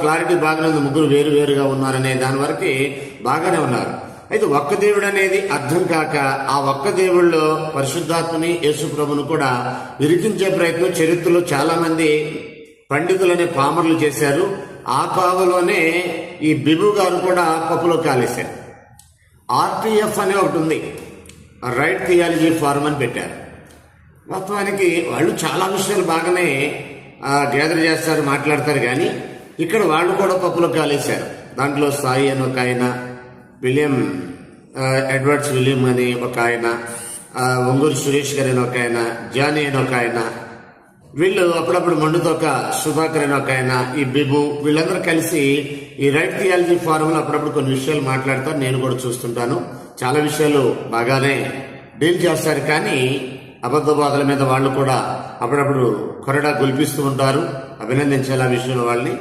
Clarity బాగానే ఉంది. ముగ్గురు వేరు వేరుగా ఉన్నారనే దాని వరకు బాగానే ఉన్నారు. అయితే ఒక్క దేవుడు అనేది అర్థం కాక ఆ ఒక్క దేవుళ్ళలో పరిశుద్ధాత్మని యేసు ప్రభును కూడా ఇరికించే ప్రయత్నం చరిత్రలో చాలా మంది పండితులనే పామర్లు చేశారు. ఆ పావలోనే ఈ బిబు గారు కూడా పప్పులో కాలేశారు. ఆర్టీఎఫ్ అనే ఒకటి ఉంది, రైట్ థియాలజీ ఫారం అని పెట్టారు. వాస్తవానికి వాళ్ళు చాలా విషయాలు బాగానే గ్యాదర్ చేస్తారు, మాట్లాడతారు. కానీ ఇక్కడ వాళ్ళు కూడా పప్పులో కాలేశారు. దాంట్లో సాయి అని ఒక ఆయన, ఎడ్వర్డ్స్ విలియం అని ఒక ఆయన, ఒంగూరు సురేష్ గారు అని ఒక ఆయన, జానీ అని ఒక ఆయన, వీళ్ళు అప్పుడప్పుడు మండుతోక సుధాకర్ అని ఒక ఆయన, ఈ బిబు, వీళ్ళందరూ కలిసి ఈ రైట్ థియాలజీ ఫారంలో అప్పుడప్పుడు కొన్ని విషయాలు మాట్లాడతారు. నేను కూడా చూస్తుంటాను. చాలా విషయాలు బాగానే డీల్ చేస్తారు. కానీ అబద్ధ బాధల మీద వాళ్ళు కూడా అప్పుడప్పుడు కొరడా గొలిపిస్తూ ఉంటారు. అభినందించాలి ఆ విషయంలో వాళ్ళని.